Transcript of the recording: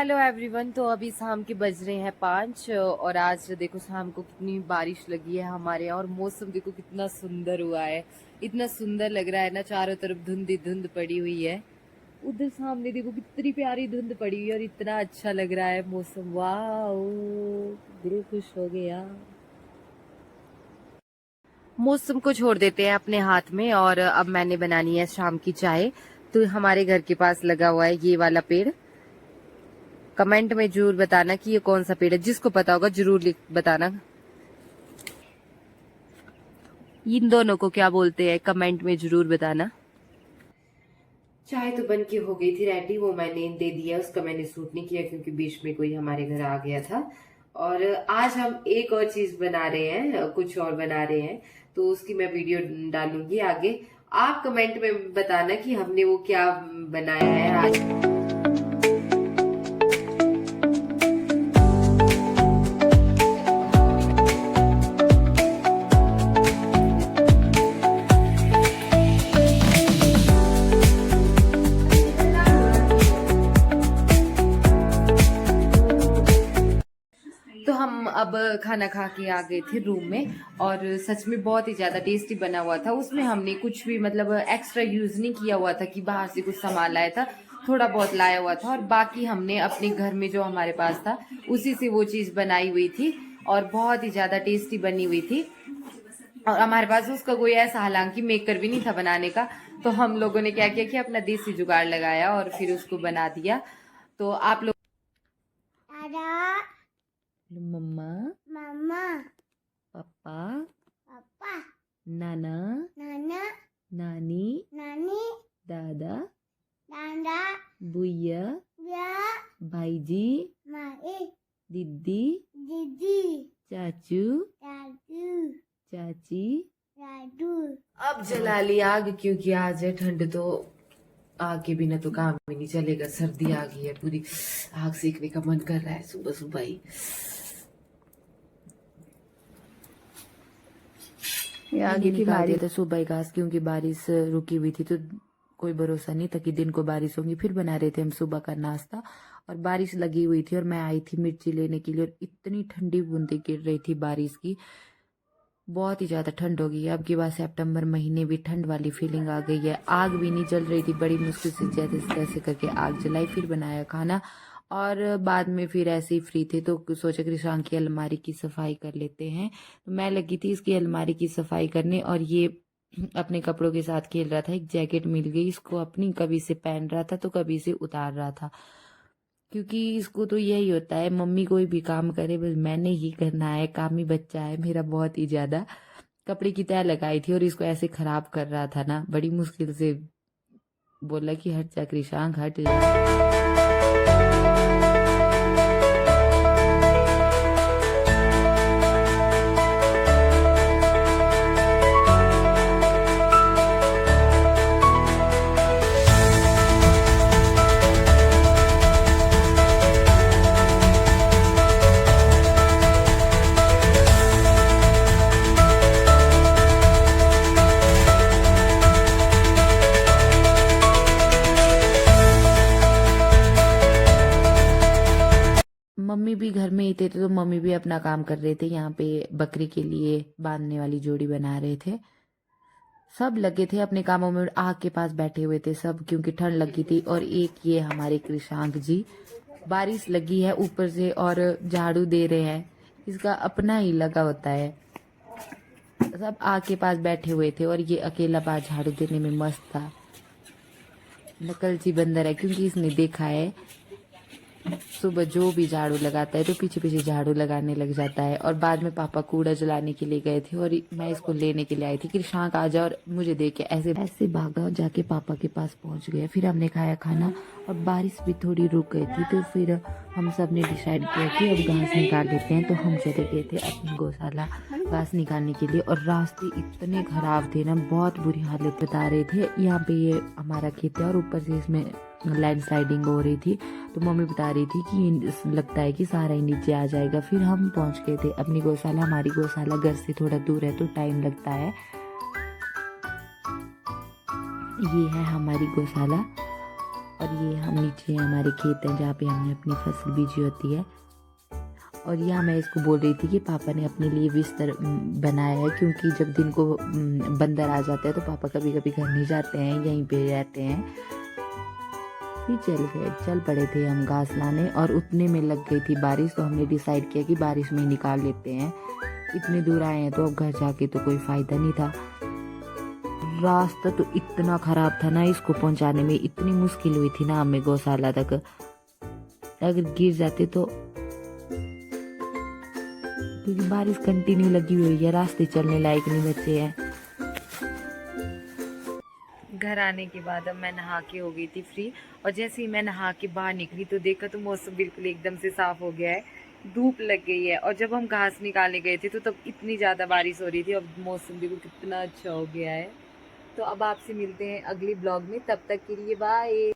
Hello everyone. तो अभी शाम के बज रहे हैं 5 और आज देखो शाम को कितनी बारिश लगी है हमारे यहाँ और मौसम देखो कितना सुंदर हुआ है। इतना सुंदर लग रहा है ना, चारों तरफ धुंध ही धुंध पड़ी हुई है। उधर सामने देखो कितनी प्यारी धुंध पड़ी हुई है और इतना अच्छा लग रहा है मौसम। वाह, दिल खुश हो गया। मौसम को छोड़ देते हैं अपने हाथ में और अब मैंने बनानी है शाम की चाय। तो हमारे घर के पास लगा हुआ है ये वाला पेड़। कमेंट में जरूर बताना कि ये कौन सा पेड़ है, जिसको पता होगा जरूर लिख बताना। इन दोनों को क्या बोलते हैं कमेंट में जरूर बताना। चाय तो बन के हो गई थी रेडी, वो मैंने दे दिया, उसका मैंने सूट नहीं किया क्योंकि बीच में कोई हमारे घर आ गया था। और आज हम एक और चीज बना रहे हैं, कुछ और बना रहे हैं, तो उसकी मैं वीडियो डालूंगी आगे। आप कमेंट में बताना कि हमने वो क्या बनाया है आज। तो हम अब खाना खा के आ गए थे रूम में और सच में बहुत ही ज्यादा टेस्टी बना हुआ था। उसमें हमने कुछ भी मतलब एक्स्ट्रा यूज नहीं किया हुआ था कि बाहर से कुछ सामान लाया था, थोड़ा बहुत लाया हुआ था और बाकी हमने अपने घर में जो हमारे पास था उसी से वो चीज बनाई हुई थी और बहुत ही ज्यादा टेस्टी बनी हुई थी। और हमारे पास उसका कोई ऐसा हालांकि मेकर भी नहीं था बनाने का, तो हम लोगों ने क्या किया कि अपना देसी जुगाड़ लगाया और फिर उसको बना दिया। तो आप लोग मम्मा, मम्मा, पापा, पापा, नाना, नाना, नानी, नानी, दादा, दादा, बुआ, या, भाईजी, माई, दीदी, दीदी, चाचू, दादू, चाची। दादू। अब जला लिया आग क्योंकि आज है ठंड, तो आग के बिना तो काम भी नहीं चलेगा। सर्दी आ गई है पूरी, आग सेकने का मन कर रहा है सुबह सुबह ही। आगे निकाल दिया था सुबह घास क्योंकि बारिश रुकी हुई थी, तो कोई भरोसा नहीं था कि दिन को बारिश होगी। फिर बना रहे थे हम सुबह का नाश्ता और बारिश लगी हुई थी और मैं आई थी मिर्ची लेने के लिए और इतनी ठंडी बूंदी गिर रही थी बारिश की, बहुत ही ज्यादा ठंड हो गई है। अब की बात सितंबर महीने भी ठंड वाली फीलिंग आ गई है। आग भी नहीं जल रही थी, बड़ी मुश्किल से जैसे तैसे करके आग जलाई, फिर बनाया खाना और बाद में फिर ऐसे ही फ्री थे तो सोचा कि शाम की अलमारी की सफाई कर लेते हैं। तो मैं लगी थी इसकी अलमारी की सफाई करने और ये अपने कपड़ों के साथ खेल रहा था। एक जैकेट मिल गई इसको अपनी, कभी से पहन रहा था तो कभी से उतार रहा था, क्योंकि इसको तो यही होता है मम्मी कोई भी काम करे बस मैंने ही करना है, कामी बच्चा है मेरा बहुत ही ज्यादा। कपड़े की तह लगाई थी और इसको ऐसे खराब कर रहा था ना, बड़ी मुश्किल से बोला कि हट जा कृषांक हट जा। मम्मी भी घर में ही थे तो मम्मी भी अपना काम कर रहे थे। यहाँ पे बकरी के लिए बांधने वाली जोड़ी बना रहे थे। सब लगे थे अपने कामों में, आग के पास बैठे हुए थे सब क्योंकि ठंड लगी थी। और एक ये हमारे कृषांक जी, बारिश लगी है ऊपर से और झाड़ू दे रहे हैं, इसका अपना ही लगा होता है। सब आग के पास बैठे हुए थे और ये अकेला बाहर झाड़ू देने में मस्त था। नकलची बंदर है क्योंकि इसने देखा है सुबह जो भी झाड़ू लगाता है तो पीछे पीछे झाड़ू लगाने लग जाता है। और बाद में पापा कूड़ा जलाने के लिए गए थे और मैं इसको लेने के लिए आई थी कि शांक आ जा, और मुझे देख के ऐसे ऐसे भागा, जाके पापा के पास पहुंच गया। फिर हमने खाया खाना और बारिश भी थोड़ी रुक गई थी तो फिर हम सब ने डिसाइड किया कि अब घास निकाल लेते हैं। तो हम चले गए थे अपनी गौशाला घास निकालने के लिए और रास्ते इतने खराब थे ना, बहुत बुरी हालत बता रहे थे। यहाँ पे ये हमारा खेत है और ऊपर से इसमें लैंडस्लाइडिंग हो रही थी, तो मम्मी बता रही थी कि लगता है कि सारा ही नीचे आ जाएगा। फिर हम पहुंच गए थे अपनी गौशाला। हमारी गौशाला घर से थोड़ा दूर है तो टाइम लगता है। ये है हमारी गौशाला और ये हम नीचे हमारे खेत हैं जहाँ पे हमने अपनी फसल बीजी होती है। और यहाँ मैं इसको बोल रही थी कि पापा ने अपने लिए बिस्तर बनाया है, क्योंकि जब दिन को बंदर आ जाते हैं तो पापा कभी कभी घर नहीं जाते हैं, यहीं पे रहते हैं। फिर चल पड़े थे हम घास लाने, और उतने में लग गई थी बारिश, तो हमने डिसाइड किया कि बारिश में ही निकाल लेते हैं। इतने दूर आए हैं तो अब घर जाके तो कोई फ़ायदा नहीं था। रास्ता तो इतना ख़राब था ना, इसको पहुंचाने में इतनी मुश्किल हुई थी ना हमें गौशाला तक। अगर गिर जाते तो, क्योंकि बारिश कंटिन्यू लगी हुई है, रास्ते चलने लायक नहीं बचे हैं। घर आने के बाद अब मैं नहा के हो गई थी फ्री, और जैसे ही मैं नहा के बाहर निकली तो देखा तो मौसम बिल्कुल एकदम से साफ हो गया है, धूप लग गई है। और जब हम घास निकालने गए थे तो तब इतनी ज़्यादा बारिश हो रही थी, अब मौसम देखो कितना अच्छा हो गया है। तो अब आपसे मिलते हैं अगले ब्लॉग में, तब तक के लिए बाय।